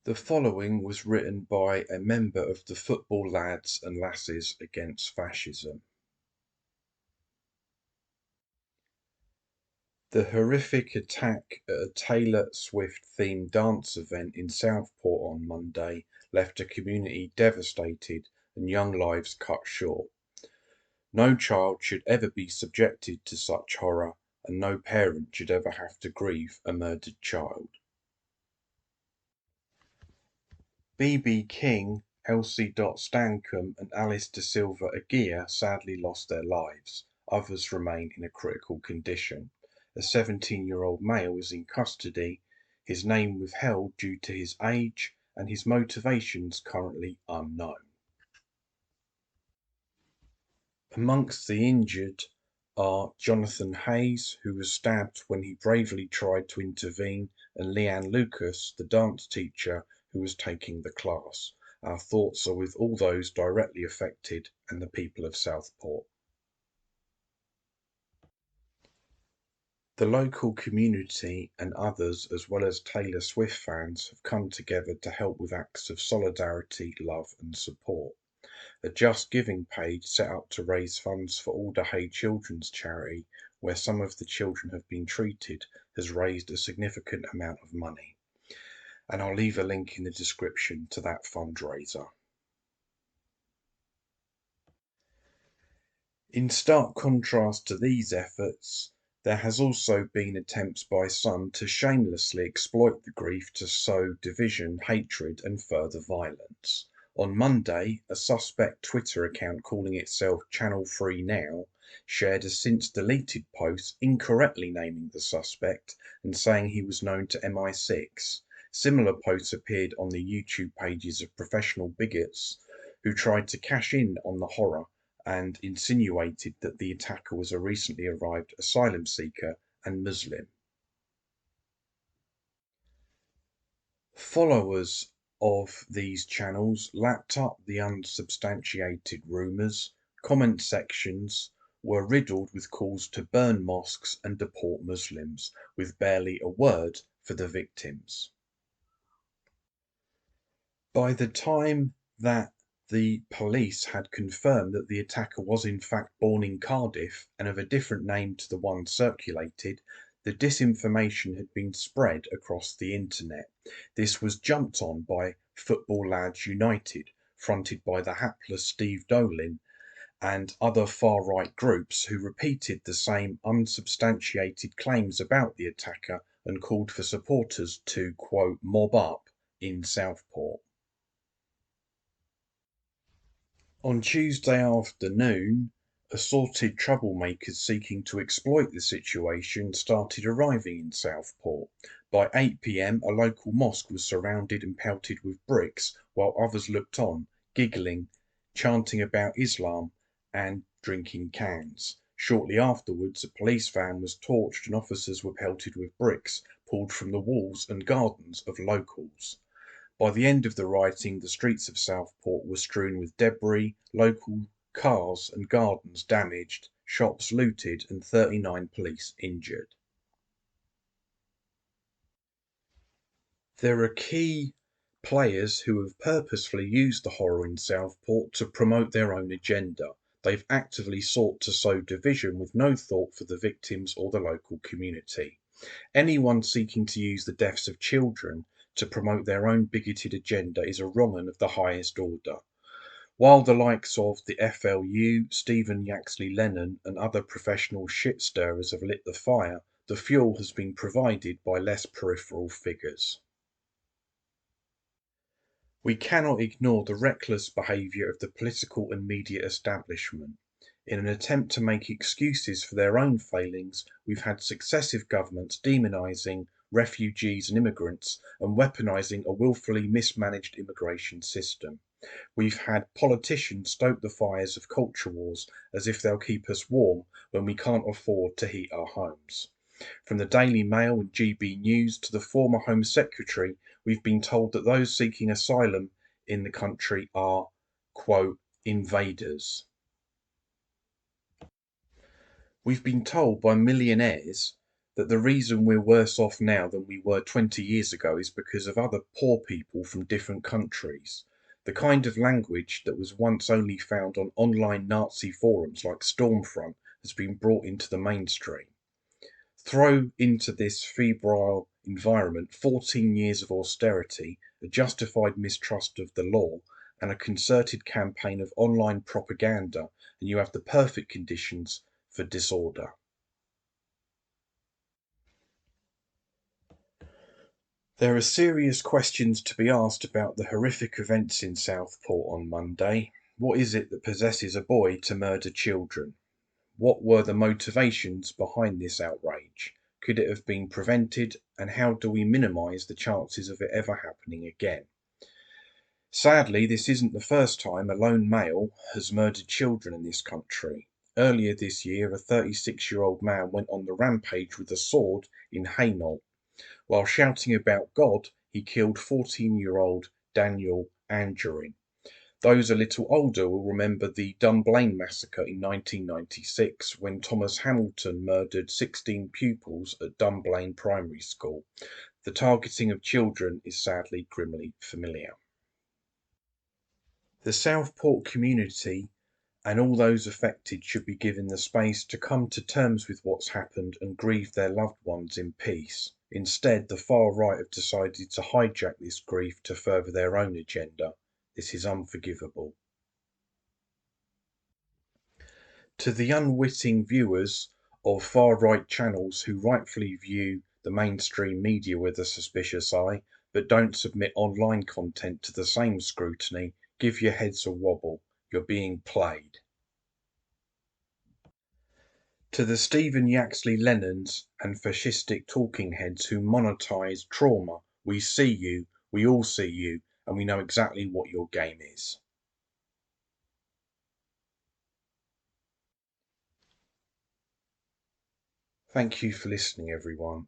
The following was written by a member of the Football Lads and Lasses Against Fascism. The horrific attack at a Taylor Swift-themed dance event in Southport on Monday left a community devastated and young lives cut short. No child should ever be subjected to such horror, and no parent should ever have to grieve a murdered child. B.B. King, Elsie Stancombe and Alice Da Silva Aguirre sadly lost their lives. Others remain in a critical condition. A 17-year-old male is in custody, his name withheld due to his age, and his motivations currently unknown. Amongst the injured are Jonathan Hayes, who was stabbed when he bravely tried to intervene, and Leanne Lucas, the dance teacher who was taking the class. Our thoughts are with all those directly affected and the people of Southport. The local community and others, as well as Taylor Swift fans, have come together to help with acts of solidarity, love and support. A Just Giving page set up to raise funds for Alder Hey Children's Charity, where some of the children have been treated, has raised a significant amount of money. And I'll leave a link in the description to that fundraiser. In stark contrast to these efforts, there has also been attempts by some to shamelessly exploit the grief to sow division, hatred and further violence. On Monday, a suspect Twitter account calling itself Channel 3 Now shared a since deleted post incorrectly naming the suspect and saying he was known to MI6. Similar posts appeared on the YouTube pages of professional bigots who tried to cash in on the horror and insinuated that the attacker was a recently arrived asylum seeker and Muslim. Followers of these channels lapped up the unsubstantiated rumours. Comment sections were riddled with calls to burn mosques and deport Muslims, with barely a word for the victims. By the time that the police had confirmed that the attacker was in fact born in Cardiff and of a different name to the one circulated, the disinformation had been spread across the internet. This was jumped on by Football Lads United, fronted by the hapless Steve Dolin, and other far-right groups who repeated the same unsubstantiated claims about the attacker and called for supporters to, quote, mob up in Southport. On Tuesday afternoon, assorted troublemakers seeking to exploit the situation started arriving in Southport. By 8 p.m, a local mosque was surrounded and pelted with bricks, while others looked on, giggling, chanting about Islam and drinking cans. Shortly afterwards, a police van was torched and officers were pelted with bricks pulled from the walls and gardens of locals. By the end of the rioting, the streets of Southport were strewn with debris, local cars and gardens damaged, shops looted and 39 police injured. There are key players who have purposefully used the horror in Southport to promote their own agenda. They've actively sought to sow division with no thought for the victims or the local community. Anyone seeking to use the deaths of children to promote their own bigoted agenda is a wrong-'un of the highest order. While the likes of the FLU, Stephen Yaxley Lennon and other professional shit-stirrers have lit the fire, the fuel has been provided by less peripheral figures. We cannot ignore the reckless behaviour of the political and media establishment. In an attempt to make excuses for their own failings, we've had successive governments demonising refugees and immigrants and weaponising a willfully mismanaged immigration system. We've had politicians stoke the fires of culture wars as if they'll keep us warm when we can't afford to heat our homes. From the Daily Mail and GB News to the former Home Secretary, we've been told that those seeking asylum in the country are, quote, invaders. We've been told by millionaires That the reason we're worse off now than we were 20 years ago is because of other poor people from different countries. The kind of language that was once only found on online Nazi forums like Stormfront has been brought into the mainstream. Throw into this febrile environment 14 years of austerity, a justified mistrust of the law, and a concerted campaign of online propaganda, and you have the perfect conditions for disorder. There are serious questions to be asked about the horrific events in Southport on Monday. What is it that possesses a boy to murder children? What were the motivations behind this outrage? Could it have been prevented? And how do we minimise the chances of it ever happening again? Sadly, this isn't the first time a lone male has murdered children in this country. Earlier this year, a 36-year-old man went on the rampage with a sword in Hainault. While shouting about God, he killed 14-year-old Daniel Angerin. Those a little older will remember the Dunblane massacre in 1996, when Thomas Hamilton murdered 16 pupils at Dunblane Primary School. The targeting of children is sadly grimly familiar. The Southport community and all those affected should be given the space to come to terms with what's happened and grieve their loved ones in peace. Instead, the far right have decided to hijack this grief to further their own agenda. This is unforgivable. To the unwitting viewers of far-right channels who rightfully view the mainstream media with a suspicious eye, but don't submit online content to the same scrutiny, give your heads a wobble. You're being played. To the Stephen Yaxley Lennons and fascistic talking heads who monetize trauma, we see you, we all see you, and we know exactly what your game is. Thank you for listening, everyone.